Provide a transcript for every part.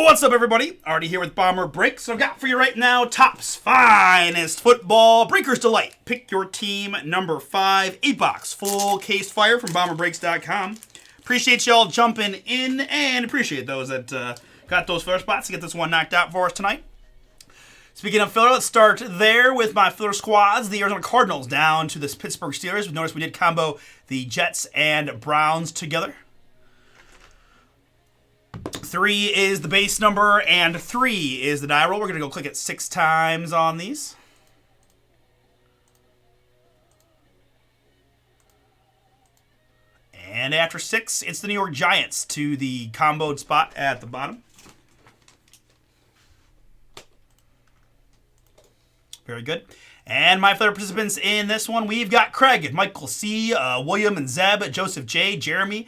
What's up, everybody? Artie here with Bomber Break. So I've got for you right now Topps Finest Football Breaker's Delight. Pick your team number 5, 8-box full case fire from BomberBreaks.com. Appreciate y'all jumping in and appreciate those that got those first spots to get this one knocked out for us tonight. Speaking of filler, let's start there with my filler squads. The Arizona Cardinals down to the Pittsburgh Steelers. Notice we did combo the Jets and Browns together. 3 is the base number, and 3 is the die roll. We're going to go click it 6 times on these. And after 6, it's the New York Giants to the comboed spot at the bottom. Very good. And my flavor participants in this one, we've got Craig, Michael C., William and Zeb, Joseph J., Jeremy,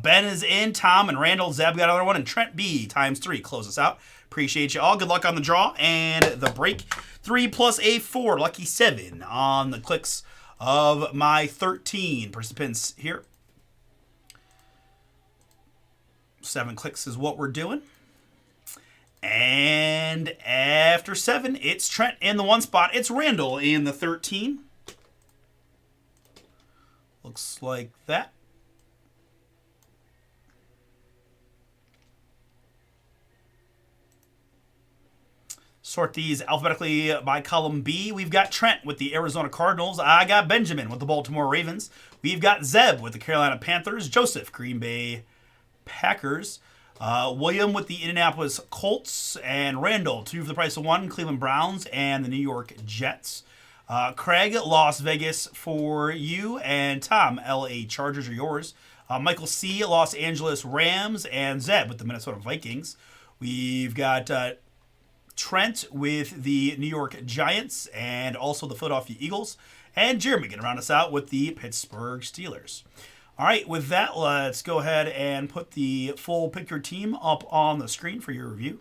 Ben is in, Tom and Randall, Zeb got another one, and Trent B ×3 close us out. Appreciate you all. Good luck on the draw and the break. 3 plus a 4, lucky 7 on the clicks of my 13 participants here. 7 clicks is what we're doing. And after 7, it's Trent in the 1 spot. It's Randall in the 13. Looks like that. Sort these alphabetically by column B. We've got Trent with the Arizona Cardinals. I got Benjamin with the Baltimore Ravens. We've got Zeb with the Carolina Panthers. Joseph, Green Bay Packers. William with the Indianapolis Colts, and Randall, 2 for the price of 1, Cleveland Browns and the New York Jets. Craig, Las Vegas for you, and Tom, LA Chargers are yours. Michael C., Los Angeles Rams, and Zeb with the Minnesota Vikings. We've got Trent with the New York Giants and also the Philadelphia Eagles, and Jeremy going to round us out with the Pittsburgh Steelers. All right, with that, let's go ahead and put the full pick your team up on the screen for your review.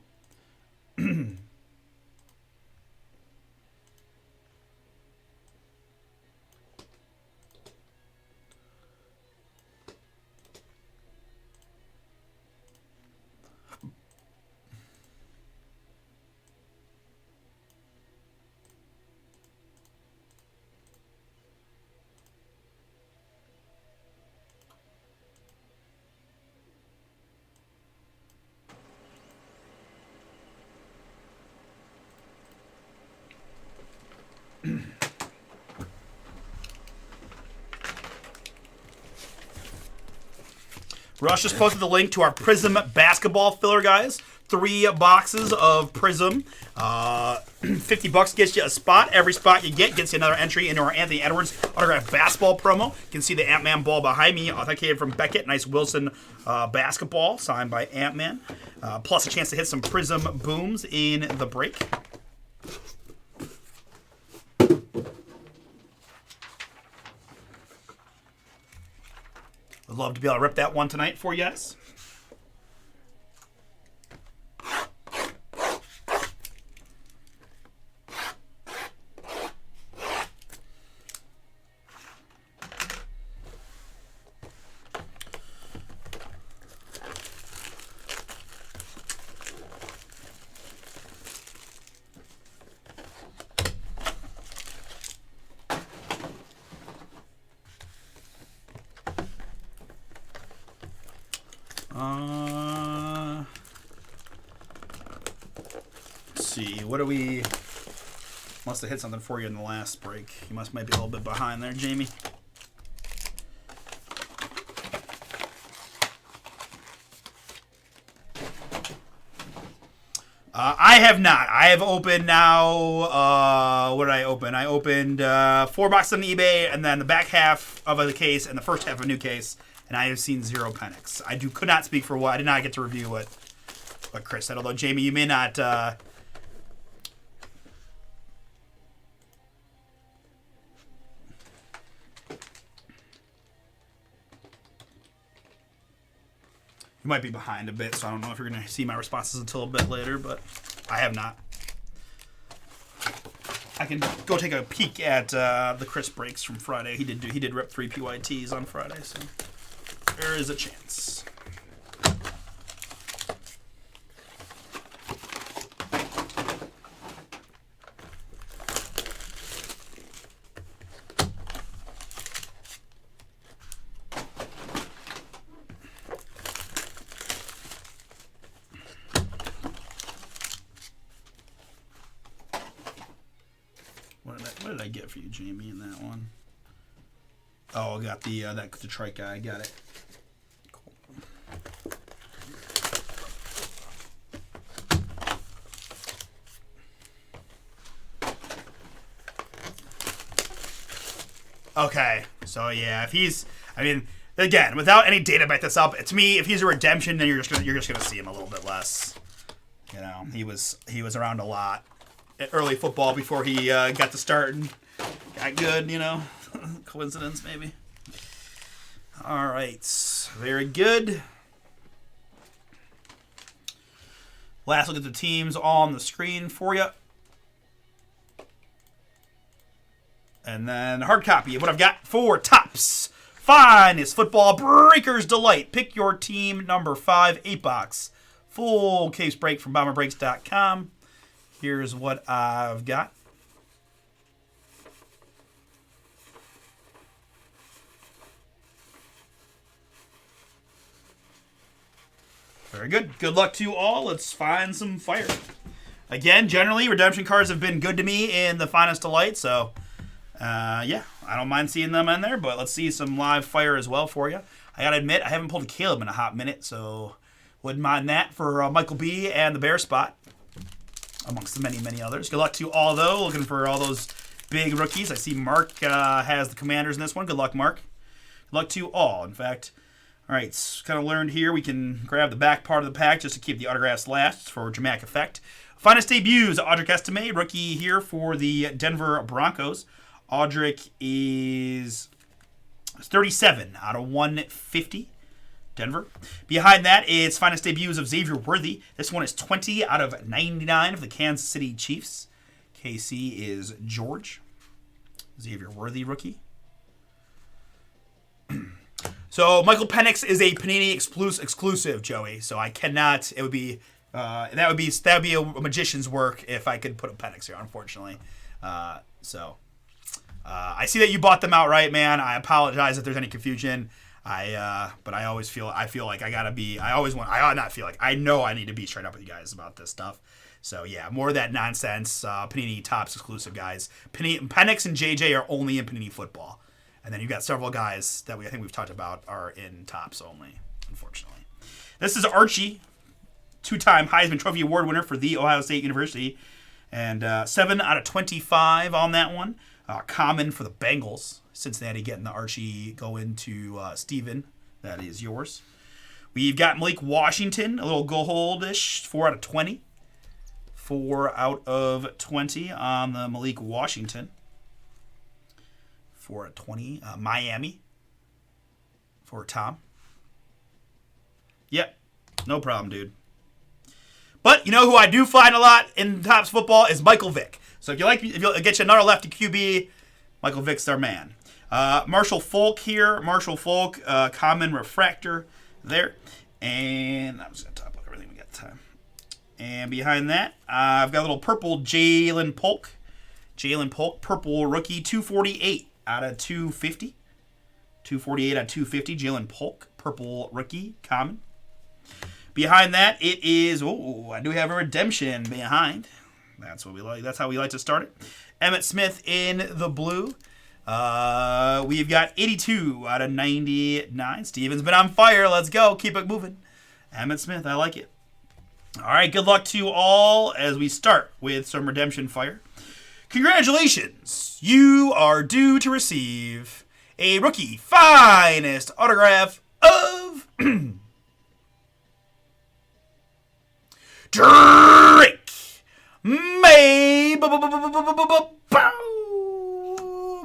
Rush just posted the link to our Prism basketball filler, guys. 3 boxes of Prism. $50 gets you a spot. Every spot you get gets you another entry into our Anthony Edwards autographed basketball promo. You can see the Ant-Man ball behind me, authenticated from Beckett. Nice Wilson basketball, signed by Ant-Man. Plus a chance to hit some Prism booms in the break. I'd love to be able to rip that one tonight for you guys. Let's see, what do we... Must have hit something for you in the last break. You might be a little bit behind there, Jamie. I have not. I have opened now, what did I open? I opened 4 boxes on eBay, and then the back half of the case and the first half of a new case, and I have seen 0 Penix. I could not speak for what. I did not get to review what Chris said, although, Jamie, you may not... You might be behind a bit, so I don't know if you're going to see my responses until a bit later, but I have not. I can go take a peek at the Chris breaks from Friday. He did rip 3 PYTs on Friday, so there is a chance. did I get for you, Jamie, in that one? Oh, I got the that Detroit guy. I got it. Cool. Okay, so yeah, if he's, I mean, again, without any data to back this up, to me, if he's a redemption, then you're just gonna see him a little bit less. You know, he was around a lot at early football before he got to start and got good. You know, coincidence maybe. All right, very good. Last look at the teams on the screen for you. And then hard copy of what I've got for Topps Finest Football Breakers Delight. Pick your team number 5, 8-box. Full case break from bomberbreaks.com. Here's what I've got. Very good. Good luck to you all. Let's find some fire. Again, generally, redemption cards have been good to me in the Finest Delight, so yeah, I don't mind seeing them in there, but let's see some live fire as well for you. I gotta admit, I haven't pulled a Caleb in a hot minute, so wouldn't mind that for Michael B. and the Bear spot, amongst the many, many others. Good luck to you all, though. Looking for all those big rookies. I see Mark has the Commanders in this one. Good luck, Mark. Good luck to you all, in fact. All right, kind of learned here. We can grab the back part of the pack just to keep the autographs last for dramatic effect. Finest debuts, Audric Estime, rookie here for the Denver Broncos. Audric is 37 out of 150, Denver. Behind that, it's finest debuts of Xavier Worthy. This one is 20 out of 99 of the Kansas City Chiefs. KC is George. Xavier Worthy rookie. So Michael Penix is a Panini exclusive, Joey. So I cannot. It would be that would be a magician's work if I could put a Penix here. Unfortunately, I see that you bought them outright, man. I apologize if there's any confusion. But I always feel like I gotta be. I know I need to be straight up with you guys about this stuff. So yeah, more of that nonsense. Panini Topps exclusive guys. Penix and JJ are only in Panini football. And then you've got several guys that I think we've talked about are in Topps only, unfortunately. This is Archie, 2-time Heisman Trophy Award winner for The Ohio State University. And 7 out of 25 on that one. Common for the Bengals. Cincinnati getting the Archie going to Steven. That is yours. We've got Malik Washington, a little gold-ish, 4 out of 20. 4 out of 20 on the Malik Washington. 4 out of 20. Miami for Tom. Yep. No problem, dude. But you know who I do find a lot in Topps football is Michael Vick. So if you'll get you another lefty QB, Michael Vick's our man. Marshall Falk here. Marshall Falk, common refractor there. And I'm just going to top up everything we got time. And behind that, I've got a little purple Jalen Polk. Jalen Polk, purple rookie, 248 out of 250. 248 out of 250. Jalen Polk, purple rookie, common. Behind that, it is, I do have a redemption behind. That's what we like. That's how we like to start it. Emmitt Smith in the blue. We've got 82 out of 99. Steven's been on fire. Let's go. Keep it moving. Emmitt Smith, I like it. All right, good luck to you all as we start with some redemption fire. Congratulations. You are due to receive a rookie finest autograph of Drake May.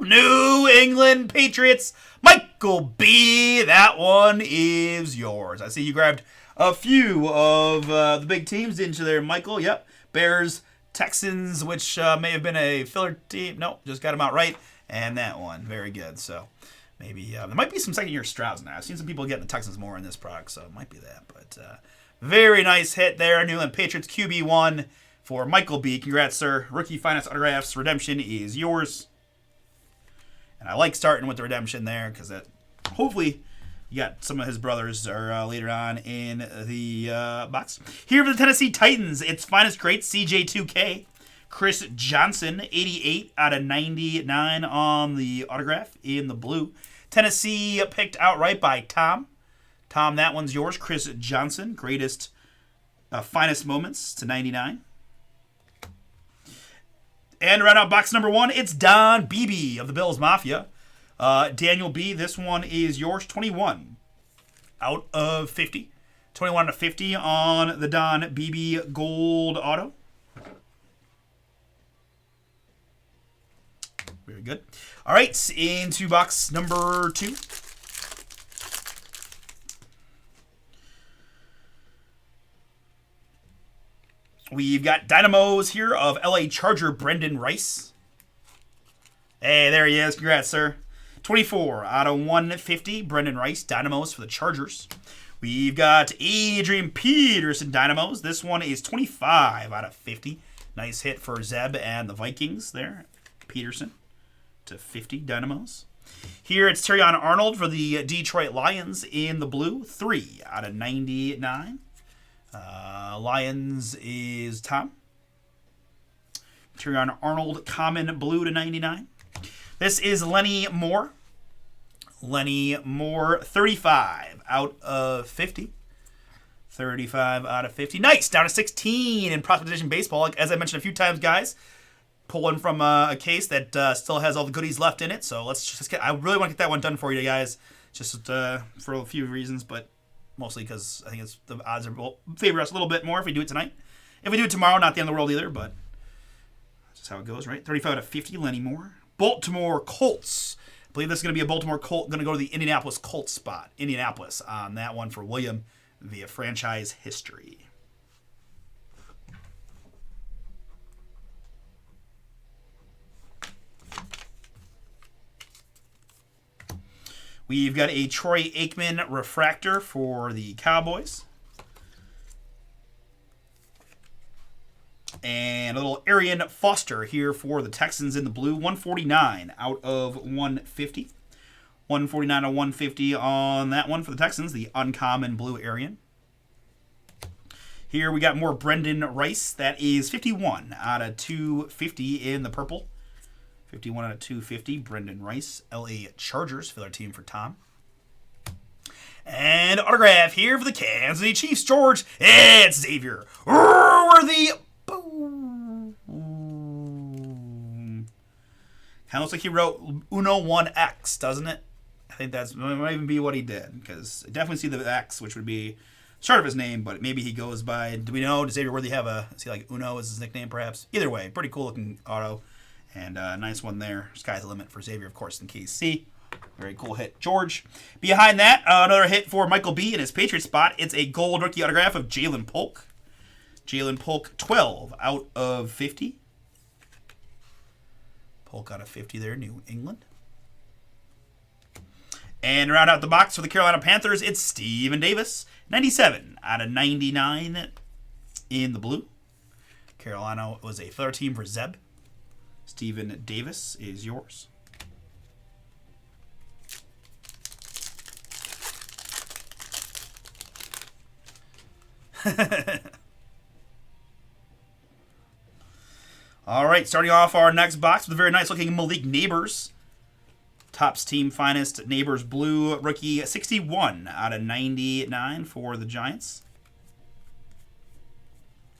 New England Patriots. Michael B. That one is yours. I see you grabbed a few of the big teams into there, Michael. Yep. Bears, Texans, which may have been a filler team. Nope, just got them out right. And that one. Very good. So maybe there might be some second-year Strouds now. I've seen some people getting the Texans more in this product, so it might be that. But very nice hit there. New England Patriots QB1 for Michael B. Congrats, sir. Rookie Finance Autographs. Redemption is yours. And I like starting with the redemption there because that hopefully you got some of his brothers are later on in the box. Here for the Tennessee Titans, it's finest great CJ2K Chris Johnson, 88 out of 99 on the autograph in the blue. Tennessee picked outright by Tom. Tom, that one's yours. Chris Johnson, greatest, finest moments to 99. And round out box number 1, it's Don Beebe of the Bills Mafia. Daniel B., this one is yours. 21 out of 50. 21 out of 50 on the Don Beebe Gold Auto. Very good. All right, into box number 2. We've got Dynamos here of LA Charger Brendan Rice. Hey, there he is. Congrats, sir. 24 out of 150. Brendan Rice, Dynamos for the Chargers. We've got Adrian Peterson Dynamos. This one is 25 out of 50. Nice hit for Zeb and the Vikings there. Peterson to 50 Dynamos. Here it's Terrion Arnold for the Detroit Lions in the blue. 3 out of 99. Lions is Tom. Terrion Arnold, common blue to 99. This is Lenny Moore. Lenny Moore, 35 out of 50. 35 out of 50. Nice. Down to 16 in Prospect Edition Baseball. Like, as I mentioned a few times, guys, pulling from a case that still has all the goodies left in it. So let's just get... I really want to get that one done for you guys. Just for a few reasons, but mostly because I think it's the odds are favor us a little bit more if we do it tonight. If we do it tomorrow, not the end of the world either, but that's just how it goes, right? 35 out of 50, Lenny Moore. Baltimore Colts. I believe this is going to be a Baltimore Colt. Going to go to the Indianapolis Colts spot. Indianapolis on that one for William via franchise history. We've got a Troy Aikman refractor for the Cowboys. And a little Arian Foster here for the Texans in the blue. 149 out of 150. 149 out of 150 on that one for the Texans. The uncommon blue Arian. Here we got more Brendan Rice. That is 51 out of 250 in the purple. 51 out of 250. Brendan Rice. LA Chargers for their team for Tom. And autograph here for the Kansas City Chiefs. George, it's Xavier Worthy. Boom. Kind of looks like he wrote Uno 1X, doesn't it? I think that might even be what he did, because I definitely see the X, which would be start of his name, but maybe he goes by, do we know, does Xavier Worthy have is he like Uno as his nickname perhaps? Either way, pretty cool looking auto, and nice one there. Sky's the limit for Xavier, of course, in KC. Very cool hit, George. Behind that, another hit for Michael B. in his Patriot spot. It's a gold rookie autograph of Jalen Polk. Jalen Polk, 12 out of 50. Polk out of 50 there, New England. And round out the box for the Carolina Panthers, it's Steven Davis. 97 out of 99 in the blue. Carolina was a third team for Zeb. Steven Davis is yours. All right, starting off our next box with a very nice looking Malik Neighbors. Topps Team Finest Neighbors Blue rookie, 61 out of 99 for the Giants.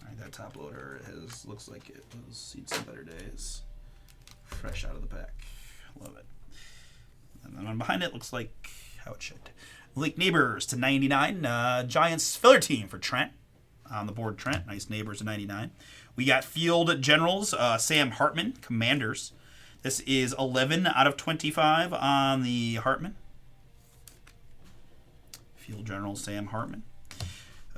All right, that top loader looks like it has seen some better days. Fresh out of the pack. Love it. And then on behind it looks like how it should. Malik Neighbors to 99. Giants filler team for Trent. On the board, Trent. Nice Neighbors to 99. We got Field Generals, Sam Hartman, Commanders. This is 11 out of 25 on the Hartman. Field General Sam Hartman.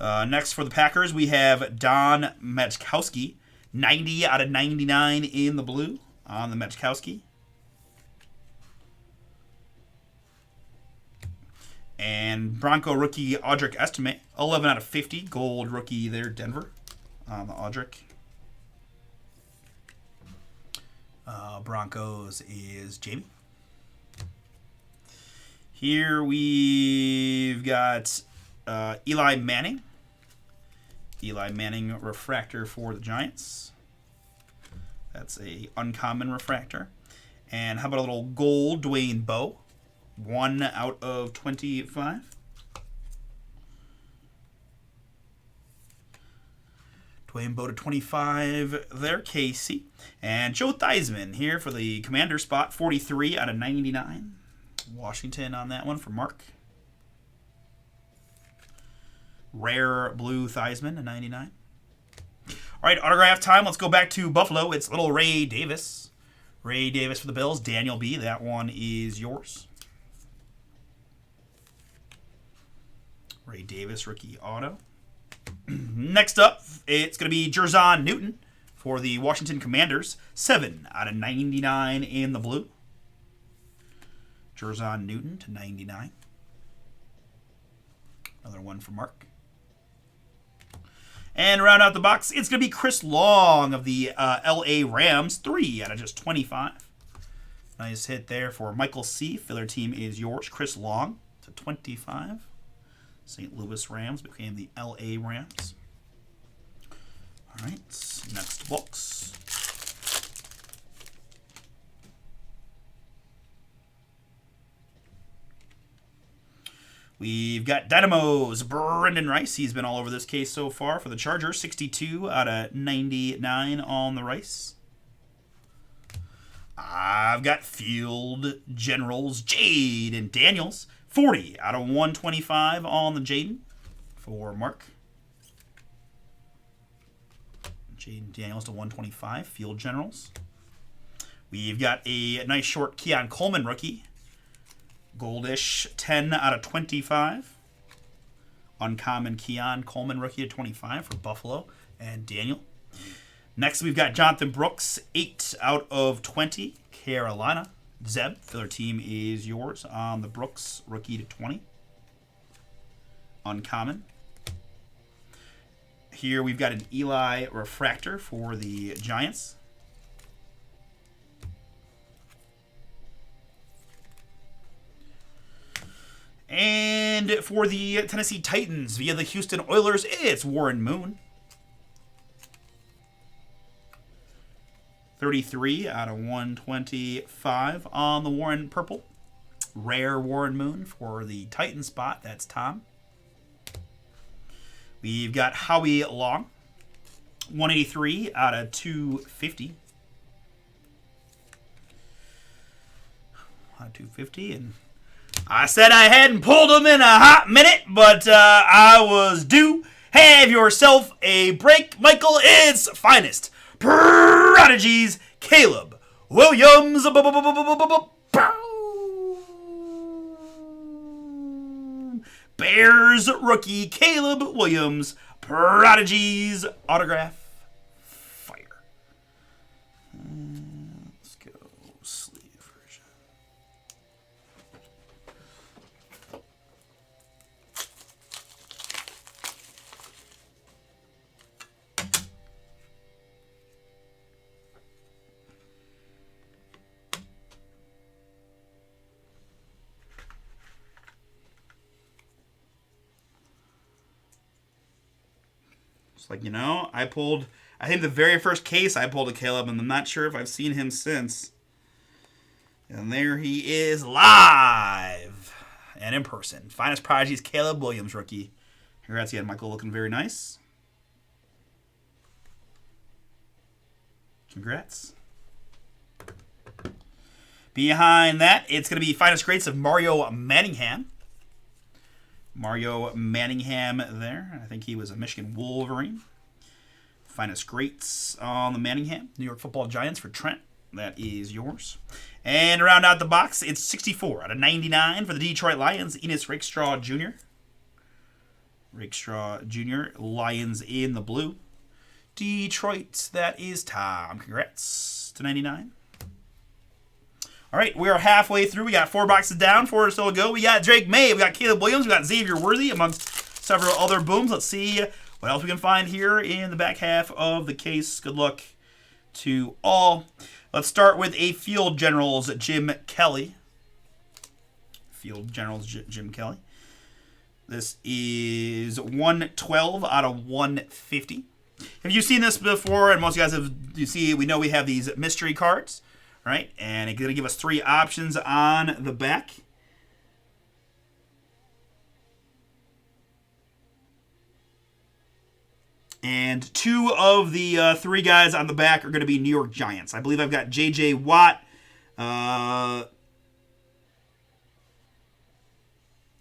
Next for the Packers, we have Don Majkowski. 90 out of 99 in the blue on the Majkowski. And Bronco rookie Audric Estime. 11 out of 50. Gold rookie there, Denver on the Audric. Broncos is Jamie. Here we've got Eli Manning. Eli Manning refractor for the Giants. That's a uncommon refractor. And how about a little gold Dwayne Bowe? 1 out of 25. Dwayne Bowe to 25 there, KC. And Joe Theismann here for the commander spot, 43 out of 99. Washington on that one for Mark. Rare blue Theismann, a 99. All right, autograph time. Let's go back to Buffalo. It's little Ray Davis. Ray Davis for the Bills. Daniel B. That one is yours. Ray Davis, rookie auto. Next up, it's going to be Jerzon Newton for the Washington Commanders. 7 out of 99 in the blue. Jerzon Newton to 99. Another one for Mark. And round out the box, it's going to be Chris Long of the LA Rams. 3 out of just 25. Nice hit there for Michael C. Filler team is yours. Chris Long to 25. St. Louis Rams became the LA Rams. All right, next box. We've got Dynamo's Brendan Rice. He's been all over this case so far for the Chargers. 62 out of 99 on the Rice. I've got Field Generals Jade and Daniels. 40 out of 125 on the Jaden for Mark. Jaden Daniels to 125, Field Generals. We've got a nice short Keon Coleman rookie. Goldish, 10 out of 25. Uncommon Keon Coleman rookie to 25 for Buffalo and Daniel. Next, we've got Jonathan Brooks, 8 out of 20, Carolina. Zeb, filler team is yours on the Brooks, rookie to 20. Uncommon. Here we've got an Eli refractor for the Giants. And for the Tennessee Titans via the Houston Oilers, it's Warren Moon. 33 out of 125 on the Warren Purple. Rare Warren Moon for the Titan spot. That's Tom. We've got Howie Long. 183 out of 250. Out of 250. And I said I hadn't pulled them in a hot minute, but I was due. Have yourself a break, Michael. It's finest. Prodigies, Caleb Williams. Bears rookie, Caleb Williams. Prodigies, autograph, fire. Let's go sleeve version. Like, you know, I think the very first case I pulled a Caleb, and I'm not sure if I've seen him since. And there he is live and in person. Finest Prodigies, Caleb Williams, rookie. Congrats again, Michael, looking very nice. Congrats. Behind that, it's going to be Finest Greats of Mario Manningham. Mario Manningham there. I think he was a Michigan Wolverine. Finest Greats on the Manningham. New York Football Giants for Trent. That is yours. And to round out the box, it's 64 out of 99 for the Detroit Lions. Enos Rakestraw Jr. Rakestraw Jr. Lions in the blue. Detroit, that is Tom. Congrats to 99. All right, we are halfway through. We got 4 boxes down, 4 still to go. We got Drake May, we got Caleb Williams, we got Xavier Worthy, amongst several other booms. Let's see what else we can find here in the back half of the case. Good luck to all. Let's start with a Field Generals Jim Kelly. Field Generals Jim Kelly. This is 112 out of 150. Have you seen this before? And most of you guys have. You see, we know we have these mystery cards, right? And it's going to give us 3 options on the back. And 2 of the 3 guys on the back are going to be New York Giants. I believe I've got J.J. Watt,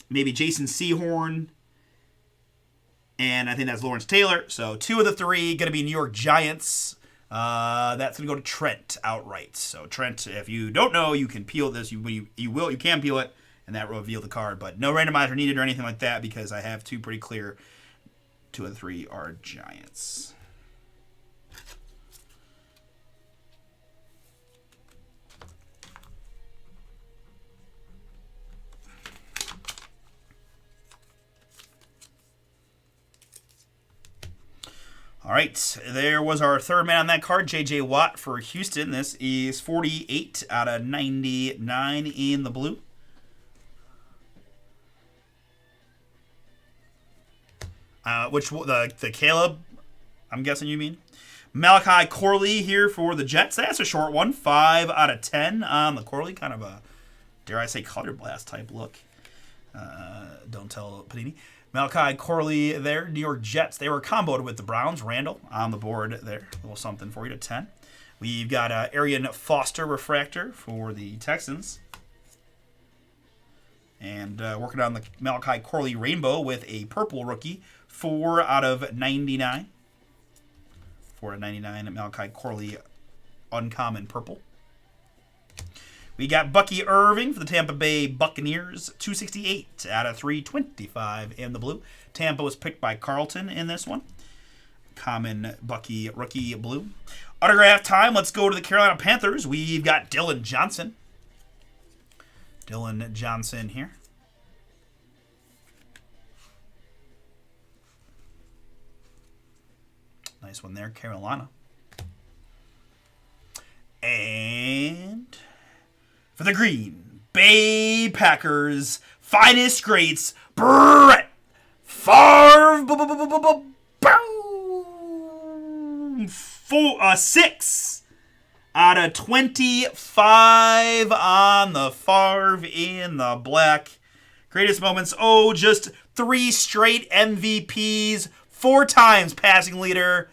maybe Jason Sehorn, and I think that's Lawrence Taylor. So 2 of the 3 going to be New York Giants. That's going to go to Trent outright. So Trent, if you don't know, you can peel this. You can peel it, and that will reveal the card. But no randomizer needed or anything like that because I have 2 pretty clear. 2 of the 3 are Giants. All right, there was our 3rd man on that card, J.J. Watt for Houston. This is 48 out of 99 in the blue. The Caleb, I'm guessing you mean. Malachi Corley here for the Jets. That's a short one. 5 out of 10 on the Corley. Kind of a, dare I say, color blast type look. Don't tell Panini. Malachi Corley there. New York Jets. They were comboed with the Browns. Randall on the board there. A little something for you to 10. We've got Arian Foster refractor for the Texans. And working on the Malachi Corley rainbow with a purple rookie. 4 out of 99. 4 out of 99 Malachi Corley uncommon purple. We got Bucky Irving for the Tampa Bay Buccaneers. 268 out of 325 in the blue. Tampa was picked by Carlton in this one. Common Bucky rookie blue. Autograph time. Let's go to the Carolina Panthers. We've got Dylan Johnson. Dylan Johnson here. Nice one there, Carolina. And for the Green Bay Packers, finest greats, Brett Favre. Boom! 6 out of 25 on the Favre in the black. Greatest moments. Oh, just 3 straight MVPs. 4 times passing leader.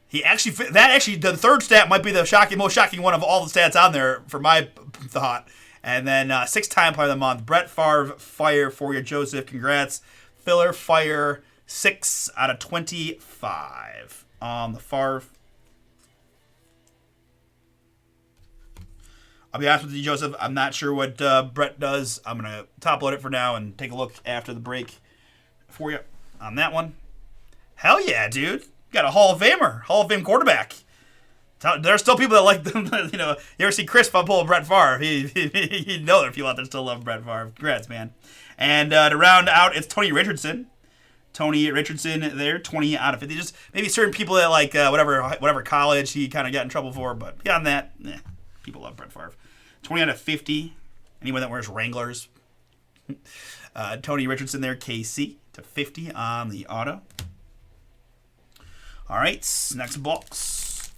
The 3rd stat might be the most shocking one of all the stats on there for my thought. And then 6-time player of the month, Brett Favre, fire for you, Joseph. Congrats. Filler, fire, 6 out of 25 on the Favre. I'll be honest with you, Joseph. I'm not sure what Brett does. I'm going to top load it for now and take a look after the break for you on that one. Hell yeah, dude. Got a Hall of Famer. Hall of Fame quarterback. There's still people that like them. You know, you ever see Chris pull Brett Favre? You know there are people out there still love Brett Favre. Congrats, man. And to round out, it's Tony Richardson. Tony Richardson there, 20 out of 50. Just maybe certain people that like whatever college he kind of got in trouble for. But beyond that, people love Brett Favre. 20 out of 50. Anyone that wears Wranglers. Tony Richardson there, KC to 50 on the auto. All right, next box.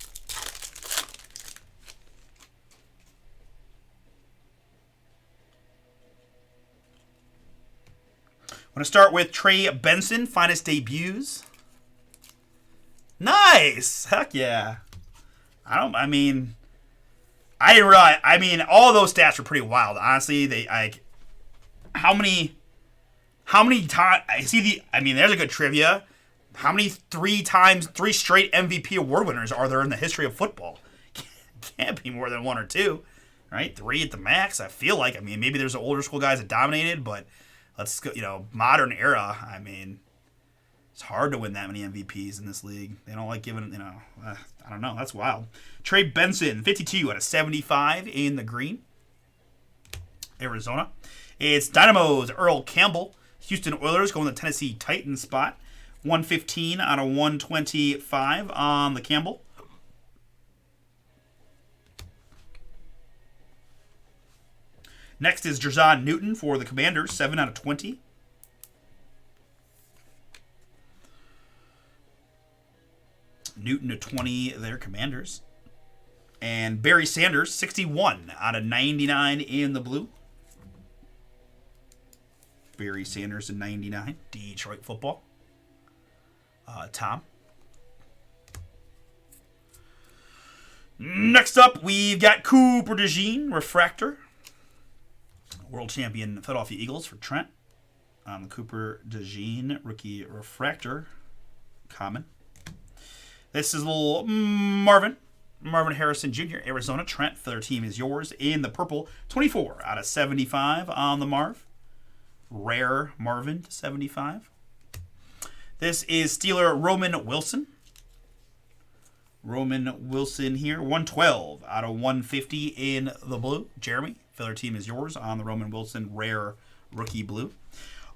I'm going to start with Trey Benson, finest debuts. Nice! Heck yeah. I mean, I didn't realize. I mean, all those stats were pretty wild. Honestly, how many times? There's a good trivia. How many 3 straight MVP award winners are there in the history of football? Can't be more than 1 or 2, right? 3 at the max. I feel like. I mean, maybe there's older school guys that dominated, but let's go. Modern era. I mean, it's hard to win that many MVPs in this league. They don't like giving. I don't know. That's wild. Trey Benson, 52 out of 75 in the green. Arizona. It's Dynamo's Earl Campbell. Houston Oilers going to Tennessee Titans spot. 115 out of 125 on the Campbell. Next is Jerzon Newton for the Commanders, 7 out of 20. Newton to 20 there, Commanders. And Barry Sanders, 61 out of 99 in the blue. Barry Sanders to 99, Detroit football. Tom. Next up, we've got Cooper DeJean, refractor. World champion Philadelphia Eagles for Trent. The Cooper DeJean, rookie refractor, common. This is little Marvin Harrison Jr., Arizona. Trent, their team is yours. In the purple, 24 out of 75 on the Marv. Rare Marvin to 75. This is Steeler Roman Wilson. Roman Wilson here, 112 out of 150 in the blue. Jeremy, their team is yours on the Roman Wilson rare rookie blue.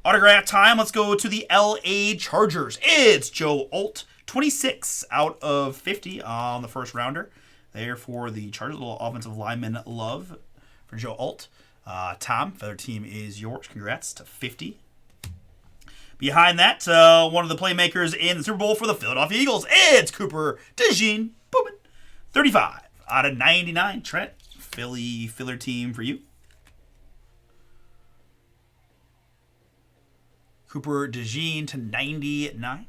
Autograph time. Let's go to the LA Chargers. It's Joe Alt, 26 out of 50 on the first rounder. There for the Chargers. A little offensive lineman love for Joe Alt. Tom, their team is yours. Congrats to 50. Behind that, one of the playmakers in the Super Bowl for the Philadelphia Eagles. It's Cooper DeJean. Booming. 35 out of 99. Trent, Filler team for you. Cooper DeJean to 99.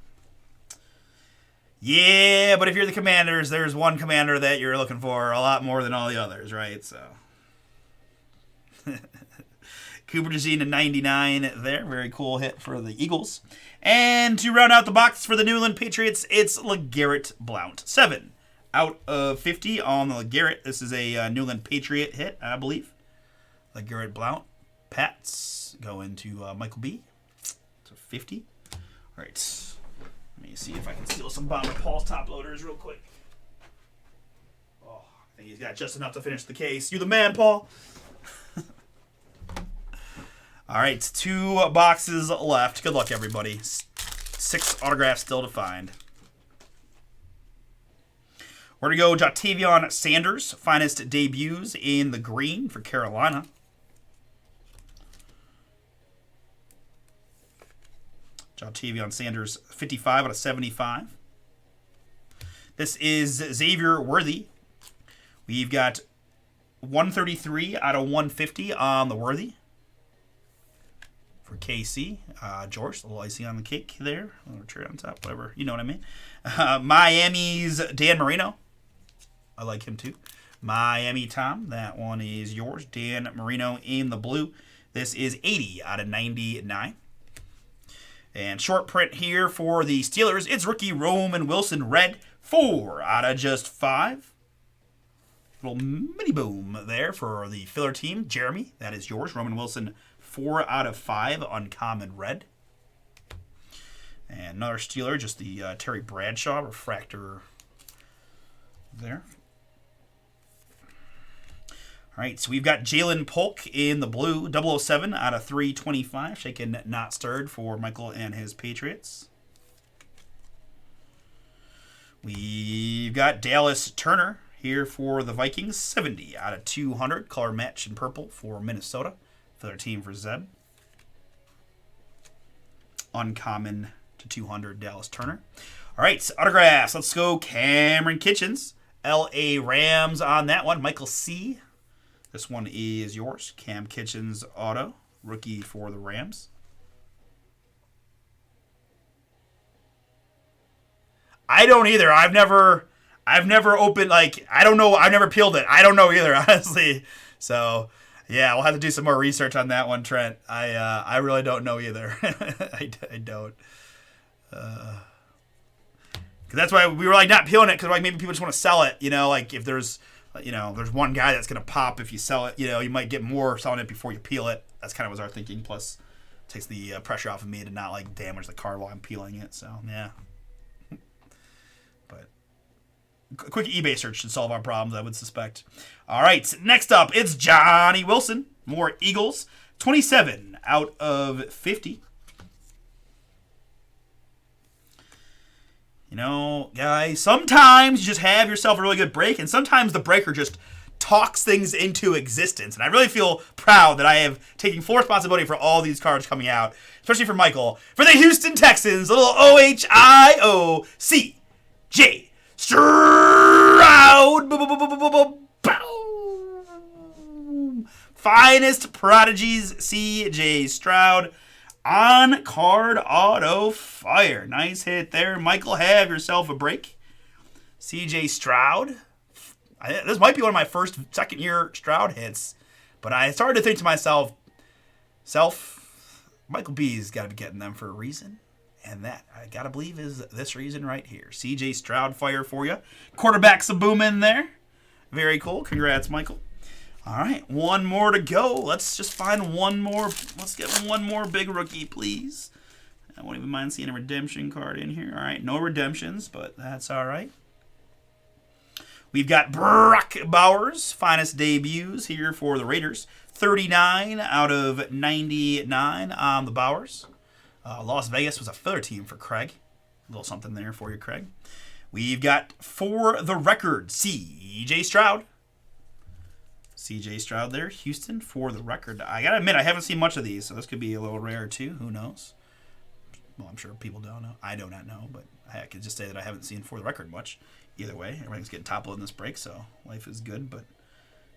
Yeah, but if you're the Commanders, there's one commander that you're looking for a lot more than all the others, right? So, Cooper DeJean to 99 there. Very cool hit for the Eagles. And to round out the box for the New England Patriots, it's LeGarrette Blount. 7 out of 50 on the LeGarrette. This is a New England Patriot hit, I believe. LeGarrette Blount. Pats going to Michael B. to 50. All right. Let me see if I can steal some Bomber Paul's top loaders real quick. Oh, I think he's got just enough to finish the case. You the man, Paul. All right, 2 boxes left. Good luck, everybody. 6 autographs still to find. We're going to go Ja'Tavion Sanders, finest debuts in the green for Carolina. Ja'Tavion Sanders, 55 out of 75. This is Xavier Worthy. We've got 133 out of 150 on the Worthy. For KC, George, a little icing on the cake there. A little cherry on top, whatever. You know what I mean. Miami's Dan Marino. I like him too. Miami Tom, that one is yours. Dan Marino in the blue. This is 80 out of 99. And short print here for the Steelers. It's rookie Roman Wilson red. 4 out of just 5. Little mini boom there for the filler team. Jeremy, that is yours. Roman Wilson 4 out of 5, uncommon red. And another Steeler, just the Terry Bradshaw refractor there. All right, so we've got Jalen Polk in the blue, 007 out of 325, shaken not stirred for Michael and his Patriots. We've got Dallas Turner here for the Vikings, 70 out of 200, color match in purple for Minnesota. For their team for Zeb. Uncommon to 200, Dallas Turner. All right, autographs. Let's go Cameron Kitchens. L.A. Rams on that one. Michael C. This one is yours. Cam Kitchens auto. Rookie for the Rams. I don't either. I've never opened, like, I don't know. I've never peeled it. I don't know either, honestly. So... yeah, we'll have to do some more research on that one, Trent. I really don't know either. I don't. Because that's why we were like not peeling it, because like maybe people just want to sell it. You know, like if there's there's one guy that's gonna pop if you sell it. You know, you might get more selling it before you peel it. That's kind of was our thinking. Plus, it takes the pressure off of me to not like damage the card while I'm peeling it. So yeah. But a quick eBay search should solve our problems, I would suspect. All right, next up, it's Johnny Wilson. More Eagles. 27 out of 50. You know, guys, sometimes you just have yourself a really good break, and sometimes the breaker just talks things into existence. And I really feel proud that I have taken full responsibility for all these cards coming out, especially for Michael. For the Houston Texans, little OHIOCJ. Stroud. Boom. Finest Prodigies, C.J. Stroud. On card auto fire. Nice hit there. Michael, have yourself a break. C.J. Stroud. This might be one of my first second-year Stroud hits. But I started to think to myself, Michael B's got to be getting them for a reason. And that, I got to believe, is this reason right here. C.J. Stroud fire for you. Quarterback's a boom in there. Very cool. Congrats, Michael. All right, one more to go. Let's just find one more. Let's get one more big rookie, please. I won't even mind seeing a redemption card in here. All right, no redemptions, but that's all right. We've got Brock Bowers, finest debuts here for the Raiders. 39 out of 99 on the Bowers. Las Vegas was a filler team for Craig. A little something there for you, Craig. We've got for the record, C.J. Stroud. C.J. Stroud there, Houston, for the record. I got to admit, I haven't seen much of these, so this could be a little rare too. Who knows? Well, I'm sure people don't know. I do not know, but I could just say that I haven't seen for the record much. Either way, everything's getting toppled in this break, so life is good. But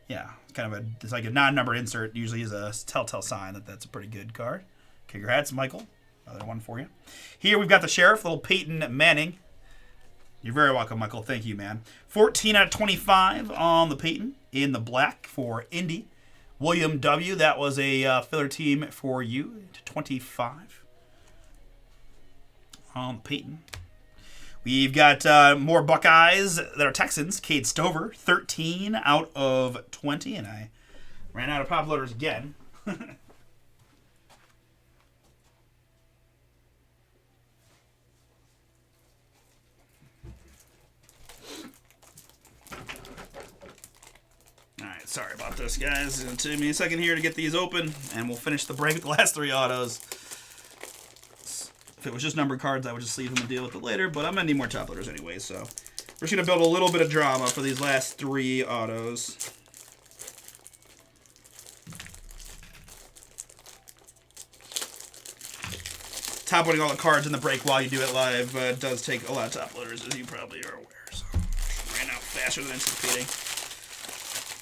yeah, it's like a non-numbered insert. Usually is a telltale sign that that's a pretty good card. Congrats, Michael. Another one for you. Here we've got the Sheriff, little Peyton Manning. You're very welcome, Michael. Thank you, man. 14 out of 25 on the Peyton in the black for Indy. William W., that was a filler team for you, to 25 on the Peyton. We've got more Buckeyes that are Texans. Cade Stover, 13 out of 20, and I ran out of pop loaders again. Alright, sorry about this, guys. It'll take me a second here to get these open, and we'll finish the break with the last three autos. If it was just numbered cards, I would just leave them and deal with it later, but I'm going to need more top loaders anyway, so we're just going to build a little bit of drama for these last three autos. Top loading all the cards in the break while you do it live does take a lot of top loaders, as you probably are aware, so ran out faster than anticipating.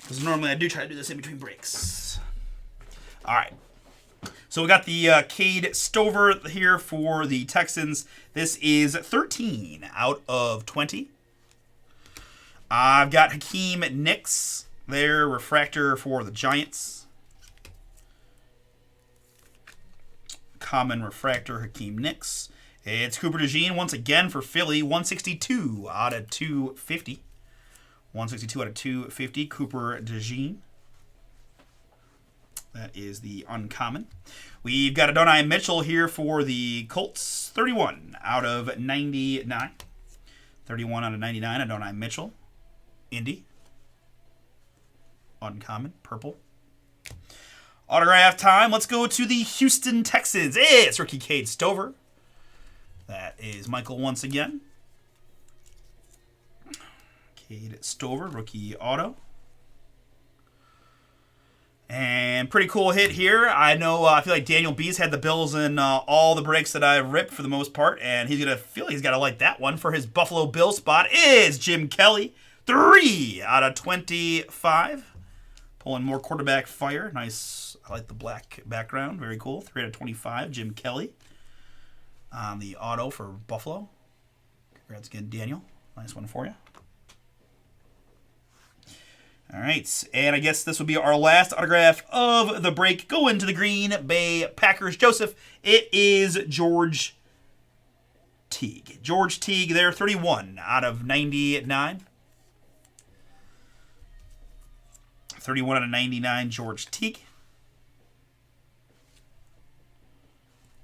Because normally I do try to do this in between breaks. Alright. So we got the Cade Stover here for the Texans. This is 13 out of 20. I've got Hakeem Nicks there, refractor for the Giants. Common refractor, Hakeem Nicks. It's Cooper DeJean once again for Philly, 162 out of 250. 162 out of 250, Cooper DeJean. That is the uncommon. We've got Adonai Mitchell here for the Colts. 31 out of 99. 31 out of 99, Adonai Mitchell. Indy. Uncommon, purple. Autograph time. Let's go to the Houston Texans. It's rookie Cade Stover. That is Michael once again. Cade Stover, rookie auto. And pretty cool hit here. I know, I feel like Daniel B's had the Bills in all the breaks that I've ripped for the most part, and he's got to like that one for his Buffalo Bill spot. Is Jim Kelly, 3 out of 25. Pulling more quarterback fire. Nice. I like the black background. Very cool. 3 out of 25. Jim Kelly on the auto for Buffalo. Congrats again, Daniel. Nice one for you. All right, and I guess this will be our last autograph of the break. Going to the Green Bay Packers. Joseph, it is George Teague. George Teague there, 31 out of 99. 31 out of 99, George Teague.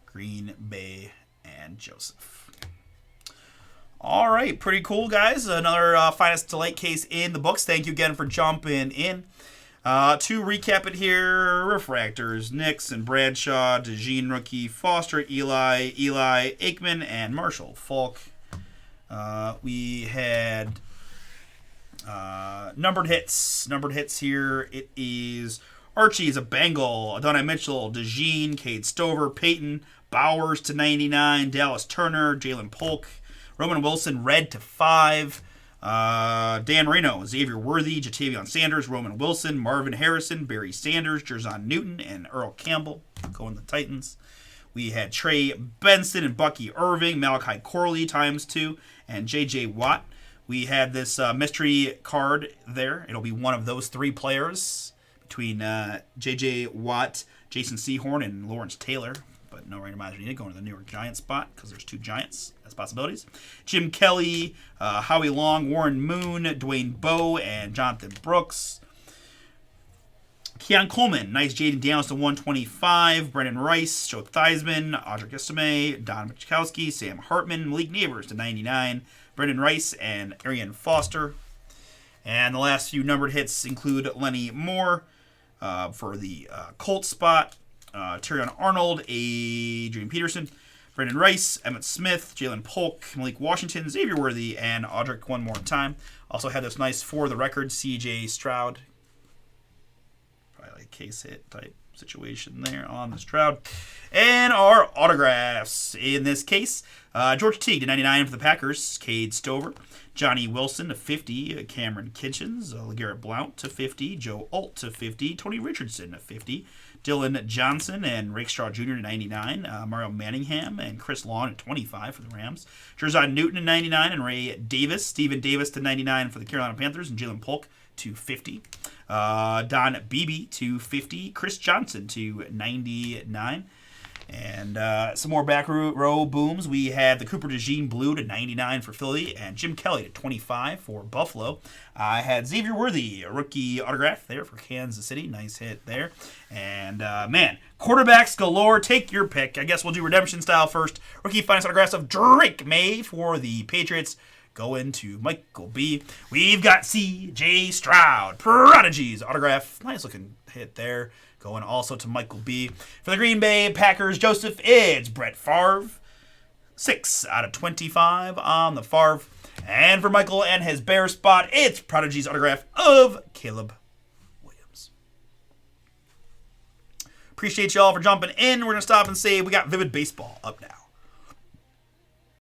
Green Bay and Joseph. All right, pretty cool, guys. Another finest delight case in the books. Thank you again for jumping in. To recap it here, refractors, Nicks and Bradshaw, DeJean rookie, Foster, Eli, Aikman, and Marshall Falk. We had numbered hits. Numbered hits here. It is Archie's a Bengal, Adonai Mitchell, DeJean, Cade Stover, Peyton, Bowers to 99, Dallas Turner, Jalen Polk, Roman Wilson, red to 5. Dan Marino, Xavier Worthy, Jatavion Sanders, Roman Wilson, Marvin Harrison, Barry Sanders, Jerzon Newton, and Earl Campbell going the Titans. We had Trey Benson and Bucky Irving, Malachi Corley ×2, and J.J. Watt. We had this mystery card there. It'll be one of those three players between J.J. Watt, Jason Sehorn, and Lawrence Taylor. But no randomizer needed going to the New York Giants spot because there's two Giants as possibilities. Jim Kelly, Howie Long, Warren Moon, Dwayne Bowe, and Jonathan Brooks. Keon Coleman, nice Jaden Daniels /125. Brendan Rice, Joe Theismann, Audric Estime, Don Michkowski, Sam Hartman, Malik Neighbors /99. Brendan Rice and Arian Foster. And the last few numbered hits include Lenny Moore for the Colts spot. Terrion Arnold, Adrian Peterson, Brendan Rice, Emmett Smith, Jalen Polk, Malik Washington, Xavier Worthy, and Audric one more time. Also had this nice for the record C.J. Stroud. Probably like a case hit type situation there on the Stroud. And our autographs in this case, George Teague /99 for the Packers, Cade Stover, Johnny Wilson /50, Cameron Kitchens, LeGarrette Blount /50, Joe Alt /50, Tony Richardson /50, Dylan Johnson and Rakestraw Jr. /99, Mario Manningham and Chris Long /25 for the Rams, Jerzon Newton /99, and Ray Davis, Stephen Davis /99 for the Carolina Panthers, and Jalen Polk /50. Don Beebe /50, Chris Johnson /99. And some more back row booms. We had the Cooper DeJean Blue /99 for Philly, and Jim Kelly /25 for Buffalo. I had Xavier Worthy, a rookie autograph there for Kansas City. Nice hit there. And, man, quarterbacks galore. Take your pick. I guess we'll do redemption style first. Rookie finance autographs of Drake May for the Patriots. Going to Michael B. We've got C.J. Stroud, Prodigies autograph. Nice looking hit there. Going also to Michael B. For the Green Bay Packers, Joseph, it's Brett Favre. 6/25 on the Favre. And for Michael and his Bear spot, it's Prodigies autograph of Caleb Williams. Appreciate y'all for jumping in. We're going to stop and say we got Vivid Baseball up now.